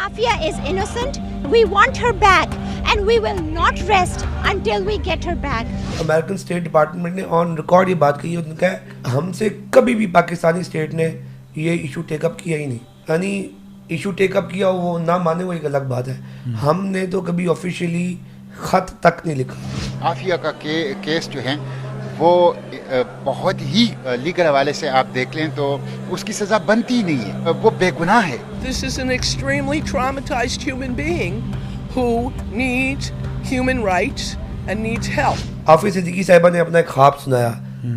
Afia is innocent. We want her back and we will not rest until we get her back. American state department ने on record ये बात कही है, उन्होंने कहा हमसे कभी भी पाकिस्तानी स्टेट ने ये इशू टेकअप किया ही नहीं. यानी इशू टेकअप किया वो ना माने वो एक अलग बात है. हमने तो कभी ऑफिशियली खत तक नहीं लिखा. आफिया का केस जो है वो बहुत ही लीगल हवाले से आप देख लें तो उसकी सज़ा बनती ही नहीं है, वो बेगुनाह है. This is an extremely traumatized human being who needs human rights and needs help. Aafia Siddiqui साहिबा ने अपना एक ख्वाब सुनाया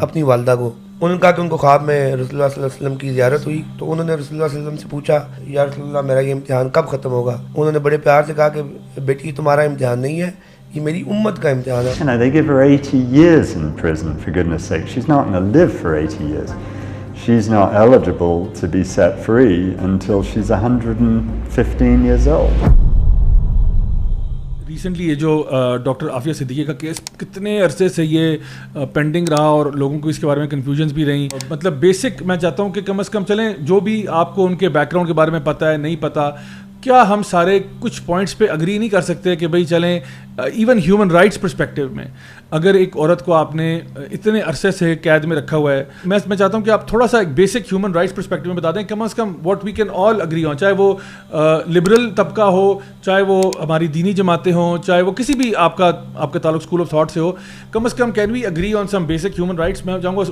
अपनी वालदा को. उन्होंने कहा कि उनको ख्वाब में रसूलुल्लाह सल्लल्लाहु अलैहि वसल्लम की ज़ियारत हुई, तो उन्होंने रसूलुल्लाह सल्लल्लाहु अलैहि वसल्लम से पूछा या रसूलुल्लाह मेरा ये इम्तिहान कब ख़त्म होगा. उन्होंने बड़े प्यार से कहा कि बेटी तुम्हारा इम्तिहान नहीं है, ये मेरी उम्मत का इम्तिहान है. You know, they give her 80 years in prison, for goodness sake. She's not going to live for 80 years. She's not eligible to be set free until she's 115 years old. Recently ये जो डॉक्टर आफिया सिद्दीकी का case कितने अरसे से ये pending रहा और लोगों को इसके बारे में कन्फ्यूजन्स भी रही. मतलब बेसिक मैं चाहता हूँ कि कम से कम चलें जो भी आपको उनके बैकग्राउंड के बारे में पता है नहीं पता, क्या हम सारे कुछ पॉइंट्स पे अग्री नहीं कर सकते कि भाई चलें इवन ह्यूमन राइट्स पर्सपेक्टिव में अगर एक औरत को आपने इतने अरसे से कैद में रखा हुआ है, मैं चाहता हूं कि आप थोड़ा सा एक बेसिक ह्यूमन राइट्स पर्सपेक्टिव में बता दें कम से कम what we can all agree on, चाहे वो लिबरल तबका हो, चाहे वो हमारी दीनी जमातें हों, चाहे वो किसी भी आपका ताल्लुक स्कूल ऑफ थॉट से हो, कम से कम can we agree on some basic human rights. मैं चाहूँगा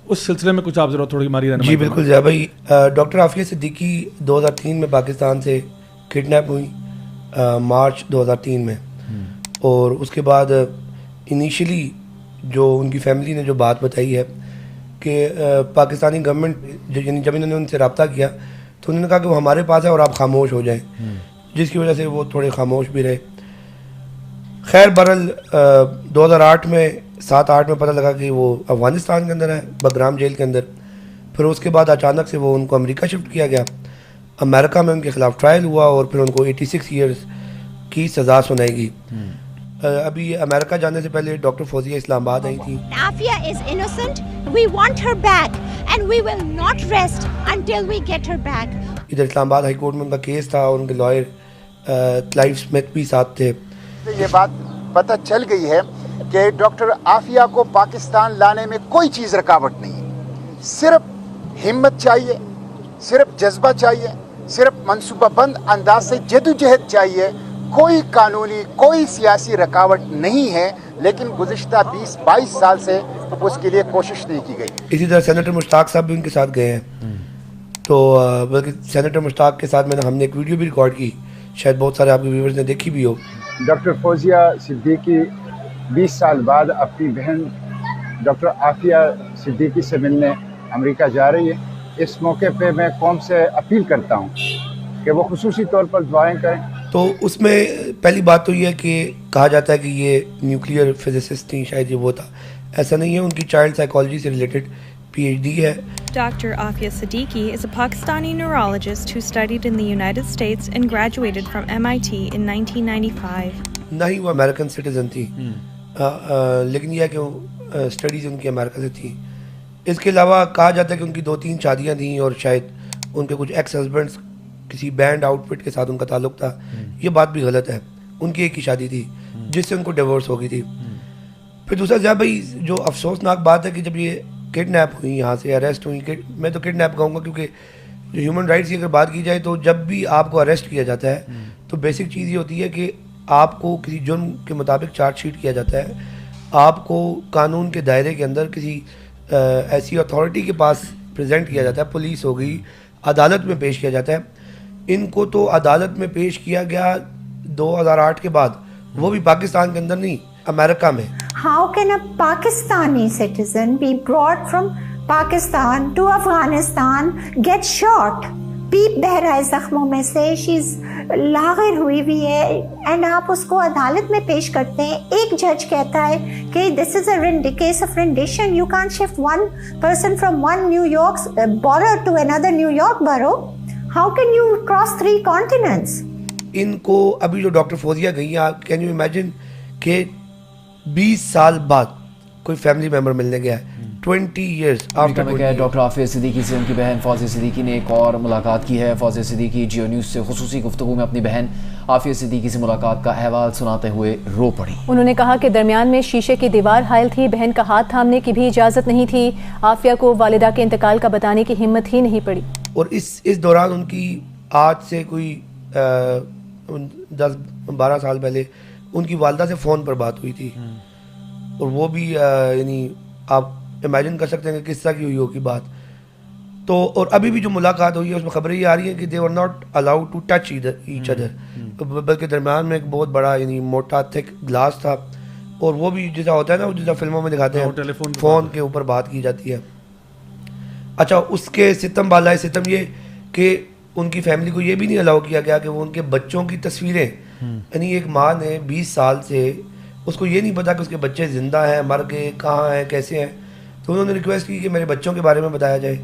उस सिलसिले में कुछ आप जरूर थोड़ी हमारी रहनुमाई. जी बिल्कुल जया भाई. डॉक्टर आफिया सिद्दीकी 2003 में पाकिस्तान से किडनैप हुई मार्च 2003 में. और उसके बाद इनिशियली जो उनकी फैमिली ने जो बात बताई है कि पाकिस्तानी गवर्नमेंट जब इन्होंने उनसे रब्ता किया तो उन्होंने कहा कि वो हमारे पास है और आप खामोश हो जाएं, जिसकी वजह से वो थोड़े खामोश भी रहे. खैर बहरहाल 2008 में 7-8 में पता लगा कि वो अफ़गानिस्तान के अंदर है, बगराम जेल के अंदर. फिर उसके बाद अचानक से वो उनको अमेरिका शिफ्ट किया गया. अमेरिका में उनके खिलाफ ट्रायल हुआ और फिर उनको 86 ईयर्स की सज़ा सुनाई. अभी अमेरिका जाने से पहले डॉक्टर फौजिया इस्लामाबाद आई थी. Afia is innocent. We want her back and we will not rest until we get her back. इधर इस्लामाबाद हाई कोर्ट में उनका केस था और उनके लॉयर क्लाइव स्मिथ भी साथ थे. ये बात पता चल गई है कि डॉक्टर आफिया को पाकिस्तान लाने में कोई चीज़ रुकावट नहीं है. सिर्फ हिम्मत चाहिए, सिर्फ जज्बा चाहिए, सिर्फ मनसूबाबंद अंदाज से जदोजहद चाहिए. कोई कानूनी कोई सियासी रुकावट नहीं है, लेकिन गुज़िश्ता 20-22 साल से उसके लिए कोशिश नहीं की गई. इसी तरह सेनेटर मुश्ताक साहब भी उनके साथ गए हैं. तो बल्कि सेनेटर मुश्ताक के साथ हमने एक वीडियो भी रिकॉर्ड की, शायद बहुत सारे आपके व्यूवर्स ने देखी भी हो. डॉक्टर फौजिया सिद्दीकी 20 साल बाद अपनी बहन डॉक्टर आफिया सिद्दीकी से मिलने अमेरिका जा रही है. इस मौके पे मैं कौम से अपील करता हूँ कि वो खुसूसी तौर पर दुआएं करें. तो उसमें पहली बात तो ये है कि कहा जाता है कि ये न्यूक्लियर फिजिसिस्ट थी, शायद ये वो था. ऐसा नहीं है, उनकी चाइल्ड साइकोलॉजी से रिलेटेड PhD है. Dr. Afia Siddiqui is a Pakistani neurologist who studied in the United States and graduated from MIT in 1995. ना ही वो अमेरिकन सिटीजन थी, लेकिन यह है कि स्टडीज़ उनकी अमेरिका से थी. इसके अलावा कहा जाता है कि उनकी 2-3 शादियाँ थी और शायद उनके कुछ एक्स हस्बैंड्स किसी बैंड आउटफिट के साथ उनका ताल्लुक था. ये बात भी गलत है. उनकी एक ही शादी थी जिससे उनको डिवोर्स हो गई थी. फिर दूसरा जब भाई जो अफसोसनाक बात है कि जब ये किडनैप हुई, यहाँ से अरेस्ट हुई, मैं तो किडनैप कहूँगा क्योंकि जो ह्यूमन राइट्स की अगर बात की जाए तो जब भी आपको अरेस्ट किया जाता है तो बेसिक चीज़ ये होती है कि आपको किसी जुर्म के मुताबिक चार्जशीट किया जाता है. आपको कानून के दायरे के अंदर किसी ऐसी अथॉरिटी के पास प्रेजेंट किया जाता है, पुलिस हो गई, अदालत में पेश किया जाता है. इनको तो अदालत में पेश किया गया 2008 के बाद, वो भी पाकिस्तान के अंदर नहीं, अमेरिका में. How can a Pakistani citizen be brought from Pakistan to Afghanistan, get shot? पीप बह रहा है जख्मों में से, शीज लागिर हुई हुई है, एंड आप उसको अदालत में पेश करते हैं. एक जज कहता है कि this is a case of rendition, you can't shift one person from one New York borough to another New York borough. How can you cross 3 continents? इनको अभी जो डॉक्टर फौजिया गई हैं, कैन यू इमेजिन कि 20 साल बाद कोई फैमिली मेम्बर मिलने गया है 20 years after 20 years. Doctor Aafia Siddiqui سے ان کی بہن فوزیہ صدیقی نے ایک اور ملاقات کی ہے. فوزیہ صدیقی جیو نیوز سے خصوصی گفتگو میں اپنی بہن عافیہ صدیقی سے ملاقات کا احوال سناتے ہوئے رو پڑی. انہوں نے کہا کہ درمیان میں شیشے کی دیوار حائل تھی, بہن کا ہاتھ تھامنے کی بھی اجازت نہیں تھی. عافیہ کو والدہ کے انتقال کا بتانے کی ہمت ہی نہیں پڑی. اور اس دوران ان کی آج سے کوئی 10-12 سال پہلے ان کی والدہ سے فون پر بات ہوئی تھی, اور وہ بھی یعنی آپ امیجن کر سکتے ہیں کہ کس طرح کی ہوئی ہوگی بات. تو اور ابھی بھی جو ملاقات ہوئی ہے اس میں خبریں یہ آ رہی ہیں کہ they were not allowed to touch each other, بلکہ درمیان میں ایک بہت بڑا یعنی موٹا تھک گلاس تھا, اور وہ بھی جیسا ہوتا ہے نا جیسا فلموں میں دکھاتے ہیں فون کے اوپر بات کی جاتی ہے. اچھا, اس کے ستم بالائے ستم یہ کہ ان کی فیملی کو یہ بھی نہیں الاؤ کیا گیا کہ وہ ان کے بچوں کی تصویریں, یعنی ایک ماں نے 20 سال سے اس کو یہ نہیں پتا کہ اس کے بچے زندہ ہیں, مر گئے, کہاں ہیں, کیسے ہیں. تو انہوں نے ریکویسٹ کی کہ میرے بچوں کے بارے میں بتایا جائے.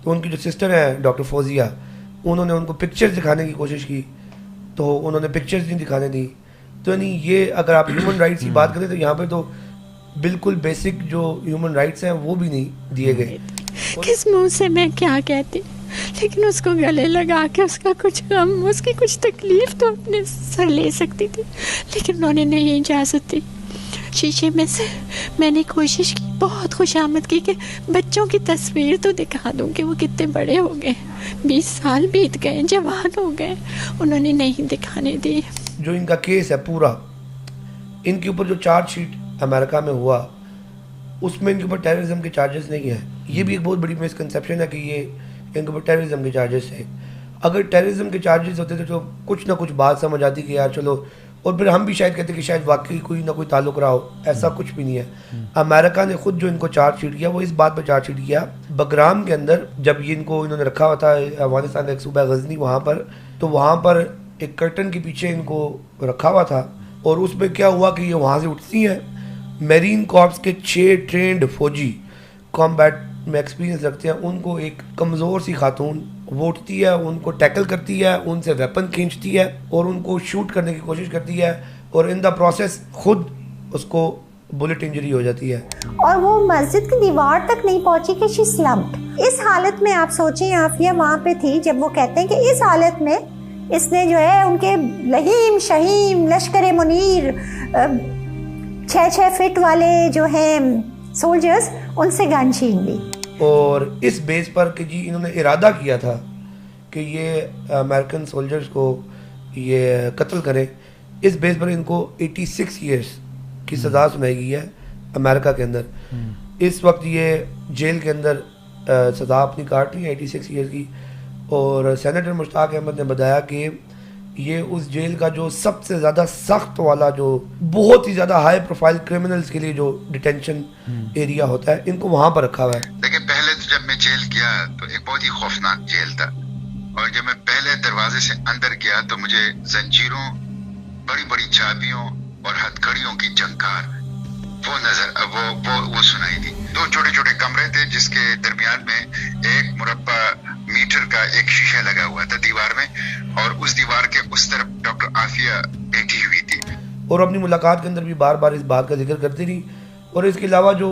تو ان کی جو سسٹر ہیں ڈاکٹر فوزیہ, انہوں نے ان کو پکچرز دکھانے کی کوشش کی, تو انہوں نے پکچرز نہیں دکھانے دی. تو یعنی یہ اگر آپ ہیومن رائٹس کی بات کریں تو یہاں پہ تو بالکل بیسک جو ہیومن رائٹس ہیں وہ بھی نہیں دیے گئے. کس منہ سے میں کیا کہتی, لیکن اس کو گلے لگا کے اس کا کچھ غم, اس کی کچھ تکلیف تو اپنے سر لے سکتی تھی, لیکن انہوں نے نہیں اجازت دی. شیشے میں سے میں نے کوشش کی, بہت خوش آمد کی کہ بچوں کی تصویر تو دکھا دوں کہ وہ کتنے بڑے ہو گئے, 20 سال بیت گئے, جوان ہو گئے. انہوں نے نہیں دکھانے دی. جو ان کا کیس ہے پورا, ان کے اوپر جو چارج شیٹ امریکہ میں ہوا اس میں ان کے اوپر ٹیررزم کے چارجز نہیں ہیں. یہ بھی ایک بہت بڑی مسکنسیپشن ہے کہ یہ ان کے اوپر ٹیررزم کے چارجز ہیں. اگر ٹیررزم کے چارجز ہوتے تو کچھ نہ کچھ بات سمجھ آتی کہ یار چلو, اور پھر ہم بھی شاید کہتے کہ شاید واقعی کوئی نہ کوئی تعلق رہا ہو. ایسا کچھ بھی نہیں ہے. امریکہ نے خود جو ان کو چارج شیٹ کیا وہ اس بات پہ چارج شیٹ کیا, بگرام کے اندر جب یہ انہوں نے رکھا ہوا تھا افغانستان کا ایک صوبہ غزنی وہاں پر, تو وہاں پر ایک کرٹن کے پیچھے ان کو رکھا ہوا تھا, اور اس میں کیا ہوا کہ یہ وہاں سے اٹھتی ہیں. میرین کارپس کے 6 ٹرینڈ فوجی کامبیٹ میں ایکسپیرینس رکھتے ہیں, ان کو ایک کمزور سی خاتون وہ اٹھتی ہے, ان کو ٹیکل کرتی ہے, ان سے ویپن کھینچتی ہے اور ان کو شوٹ کرنے کی کوشش کرتی ہے, اور ان دا پروسیس خود اس کو بلٹ انجری ہو جاتی ہے. اور وہ مسجد کی دیوار تک نہیں پہنچی کہ شی سلمپڈ. اس حالت میں آپ سوچیں عافیہ وہاں پہ تھی جب وہ کہتے ہیں کہ اس حالت میں اس نے جو ہے ان کے لہیم شہیم لشکر منیر 6 فٹ والے جو ہیں سولجرز, ان سے گن چھین لی. اور اس بیس پر کہ جی انہوں نے ارادہ کیا تھا کہ یہ امریکن سولجرز کو یہ قتل کریں, اس بیس پر ان کو 86 ایئرس کی سزا سنائی گئی ہے امریکہ کے اندر. اس وقت یہ جیل کے اندر سزا اپنی کاٹ رہی ہے 86 ایئرس کی. اور سینیٹر مشتاق احمد نے بتایا کہ یہ اس جیل کا جو سب سے زیادہ سخت والا, جو بہت ہی زیادہ ہائی پروفائل کرمنلز کے لیے جو ڈیٹینشن ایریا ہوتا ہے, ان کو وہاں پر رکھا ہوا ہے. دیکھیں, پہلے جب میں جیل گیا تو ایک بہت ہی خوفناک جیل تھا, اور جب میں پہلے دروازے سے اندر گیا تو مجھے زنجیروں, بڑی بڑی چابیوں اور ہتھکڑیوں کی جھنکار وہ سنائی دی. 2 چھوٹے چھوٹے کمرے تھے جس کے درمیان میں ایک مربع میٹر کا ایک شیشہ لگا ہوا تھا دیوار میں, اور اس دیوار کے اس طرف ڈاکٹر عافیہ بیٹھی ہوئی تھی. اور اپنی ملاقات کے اندر بھی بار بار اس بات کا ذکر کرتی رہی. اور اس کے علاوہ جو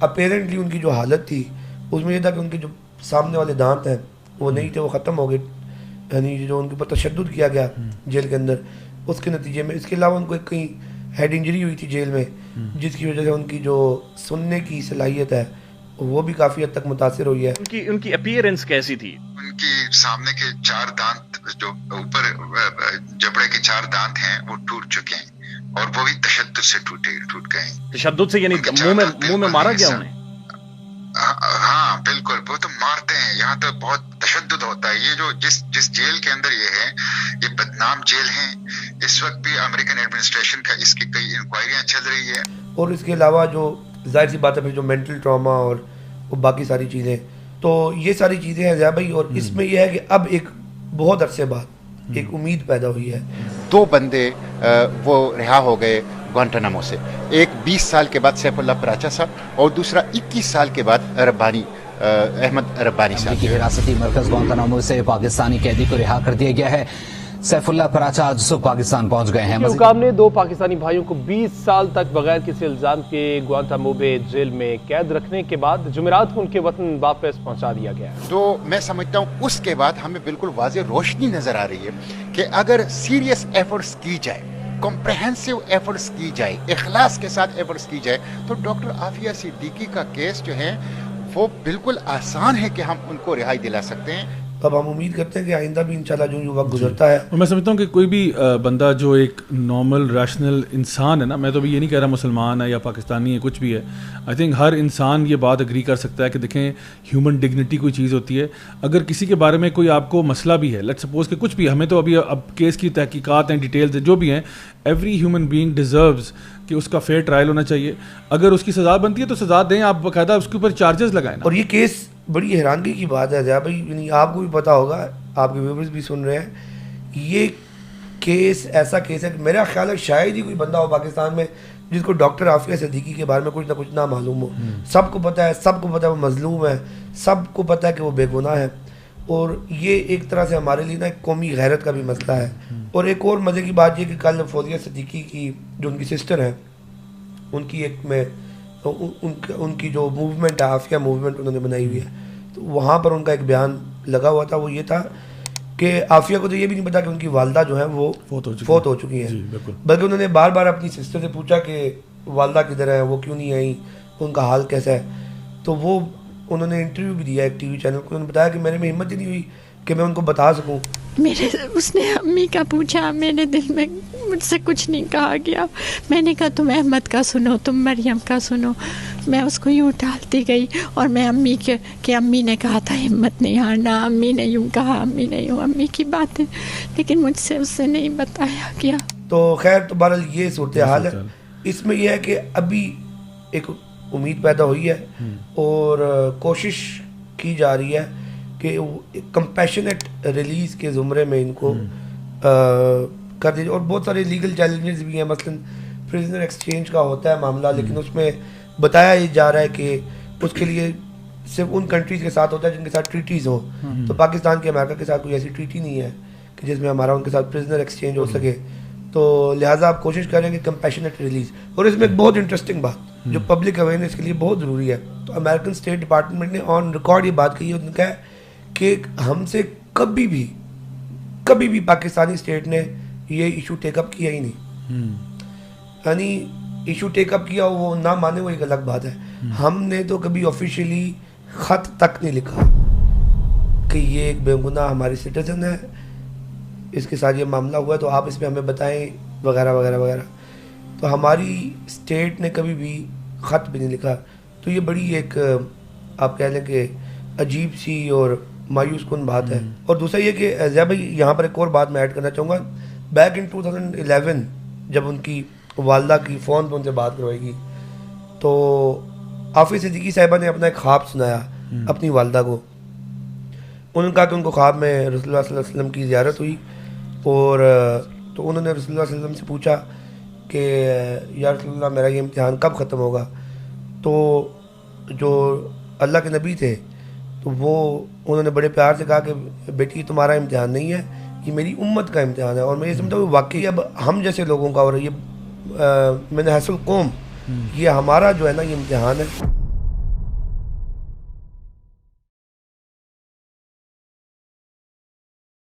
اپیرنٹلی ان کی جو حالت تھی اس میں یہ تھا کہ ان کے جو سامنے والے دانت ہیں وہ نہیں تھے, وہ ختم ہو گئے, یعنی جو ان کے اوپر تشدد کیا گیا جیل کے اندر اس کے نتیجے میں. اس کے علاوہ ان کو ایک کہیں ہیڈ انجری ہوئی تھی جیل میں, جس کی وجہ سے ان کی جو سننے کی صلاحیت ہے وہ بھی کافی حد تک متاثر ہوئی ہے. ان کی اپیئرنس کیسی تھی؟ ان کی سامنے کے 4 دانت جو اوپر جبڑے کے 4 دانت ہیں وہ ٹوٹ چکے ہیں, اور وہ بھی تشدد سے ٹوٹ گئے ہیں. تشدد سے یعنی منہ میں مارا گیا انہیں؟ ہاں بالکل, وہ تو مارتے ہیں, یہاں تو بہت تشدد ہوتا ہے. یہ جو جس جیل کے اندر یہ ہے, یہ بدنام جیل ہیں. اس وقت بھی امریکن ایڈمنسٹریشن کا اس کی کئی انکوائریاں چل رہی ہے. اور اس کے علاوہ جو ظاہر سی بات ہے جو مینٹل ٹراما اور باقی ساری چیزیں, تو یہ ساری چیزیں ہیں ضیاء بھائی. اور اس میں یہ ہے کہ اب ایک بہت عرصے بعد ایک امید پیدا ہوئی ہے. 2 بندے وہ رہا ہو گئے گوانٹانامو سے, ایک 20 سال کے بعد سیف اللہ پراچا صاحب, اور دوسرا 21 سال کے بعد ربانی احمد ربانی صاحب. امریکی حراستی مرکز گوانتانامو سے پاکستانی قیدی کو رہا کر دیا گیا ہے. सैफुल्लाह कराचा आज सुबह पाकिस्तान पहुंच गए हैं। हुकाम ने 2 पाकिस्तानी भाइयों को 20 साल तक बगैर किसी इल्जाम के गुआंतानामो बे जेल में कैद रखने के बाद जुमेरात को उनके वतन वापस पहुंचा दिया गया। तो मैं समझता हूँ उसके बाद हमें बिल्कुल वाज़ेह रोशनी नजर आ रही है कि अगर सीरियस एफर्ट्स की जाए, कॉम्प्रहेंसिव एफर्ट्स की जाए, इखलास के साथ एफर्ट्स की जाए, तो डॉक्टर आफिया सिद्दीकी का केस जो है वो बिल्कुल आसान है कि हम उनको रिहाई दिला सकते हैं। अब हम उम्मीद करते हैं कि आइंदा भी इंशाल्लाह जो वक्त गुजरता है, और मैं समझता हूँ कि कोई भी बंदा जो एक नॉर्मल रैशनल इंसान है ना, मैं तो अभी ये नहीं कह रहा मुसलमान है या पाकिस्तानी है, कुछ भी है, आई थिंक हर इंसान ये बात एग्री कर सकता है कि देखें ह्यूमन डिग्निटी कोई चीज़ होती है। अगर किसी के बारे में कोई आपको मसला भी है, लेट्स सपोज कि कुछ भी, हमें तो अभी अब केस की तहकीकात हैं, डिटेल्स जो भी हैं, एवरी ह्यूमन बीइंग डिजर्व्स कि उसका फेयर ट्रायल होना चाहिए। अगर उसकी सज़ा बनती है तो सज़ा दें, आप बाकायदा उसके ऊपर चार्जेस लगाएं। और ये केस बड़ी हैरानगी की बात है जया भाई, यानी आपको भी पता होगा, आपके व्यूअर्स भी सुन रहे हैं, ये केस ऐसा केस है कि मेरा ख्याल है शायद ही कोई बंदा हो पाकिस्तान में जिसको डॉक्टर आफिया सिद्दीकी के बारे में कुछ ना कुछ ना मालूम हो। सबको पता है वो मजलूम है, सबको पता है कि वो बेगुनाह है, और ये एक तरह से हमारे लिए ना एक कौमी गैरत का भी मसला है। और एक और मज़े की बात ये कि कल फौजिया सिद्दीकी की जो उनकी सिस्टर है, उनकी एक में उनकी जो मूवमेंट है, आफिया मूवमेंट उन्होंने बनाई हुई है, तो वहाँ पर उनका एक बयान लगा हुआ था। वो ये था कि आफिया को तो ये भी नहीं पता कि उनकी वालदा जो है वो फोत हो चुकी हैं, बल्कि उन्होंने बार बार अपनी सिस्टर से पूछा कि वालदा किधर है, वो क्यों नहीं आई, उनका हाल कैसा है। तो वो उन्होंने इंटरव्यू भी दिया एक टीवी चैनल को, उन्होंने बताया कि मेरे में हिम्मत ही नहीं हुई कि मैं उनको बता सकूं। उसने अम्मी का पूछा, मेरे दिल में मुझसे कुछ नहीं कहा गया। मैंने कहा तुम अहमद का सुनो, तुम मरियम का सुनो। मैं उसको यूँ टालती गई, और मैं अम्मी के अम्मी ने कहा था हिम्मत नहीं हारना, अम्मी ने यूँ कहा, अम्मी ने यूँ, अम्मी की बातें, लेकिन मुझसे उससे नहीं बताया गया। तो खैर, तो बहरहाल ये सूरत हाल है। इसमें यह है कि अभी एक उम्मीद पैदा हुई है और कोशिश की जा रही है कि कंपैशनेट रिलीज़ के ज़ुमरे में इनको कर दीजिए। और बहुत सारे लीगल चैलेंजेस भी हैं, मसलन प्रिजनर एक्सचेंज का होता है मामला, लेकिन उसमें बताया जा रहा है कि उसके लिए सिर्फ उन कंट्रीज़ के साथ होता है जिनके साथ ट्रीटीज़ हो। तो पाकिस्तान के अमेरिका के साथ कोई ऐसी ट्रीटी नहीं है कि जिसमें हमारा उनके साथ प्रिजनर एक्सचेंज हो सके, तो लिहाजा आप कोशिश करेंगे कंपैशनेट रिलीज़। और इसमें एक बहुत इंटरेस्टिंग बात जो पब्लिक अवेयरनेस के लिए बहुत ज़रूरी है, तो अमेरिकन स्टेट डिपार्टमेंट ने ऑन रिकॉर्ड ये बात कही है, उन्होंने कहा कि हमसे कभी भी पाकिस्तानी स्टेट ने ये इशू टेकअप किया ही नहीं। यानी इशू टेकअप किया हो वो ना माने वो एक अलग बात है, हमने तो कभी ऑफिशियली ख़त तक नहीं लिखा कि ये एक बेगुनाह हमारी सिटीजन है, इसके साथ ये मामला हुआ है, तो आप इस पर हमें बताएं वगैरह वगैरह वगैरह। तो हमारी स्टेट ने कभी भी ख़त भी नहीं लिखा। तो ये बड़ी एक आप कह लें कि अजीब सी और मायूस कुन बात है। और दूसरा ये कि ज़या भाई, यहाँ पर एक और बात मैं ऐड करना चाहूँगा। बैक इन 2011 जब उनकी वालदा की फ़ोन पर उनसे बात करवाएगी, तो आफिया सिद्दीकी साहिबा ने अपना एक ख्वाब सुनाया अपनी वालदा को। उन्होंने कहा कि उनको ख्वाब में रसूलुल्लाह सल्लल्लाहु अलैहि वसल्लम की ज़ियारत हुई, और तो उन्होंने रसूलुल्लाह सल्लल्लाहु अलैहि वसल्लम से पूछा कि या रसूलुल्लाह मेरा ये इम्तिहान कब ख़त्म होगा। तो जो अल्लाह के नबी थे तो वो उन्होंने बड़े प्यार से कहा कि बेटी तुम्हारा इम्तिहान नहीं है, ये मेरी उम्मत का इम्तिहान है। और मैं ये समझता हूँ वाकई अब हम जैसे लोगों का, और ये मैंने हसल कौम, ये हमारा जो है ना ये इम्तिहान है।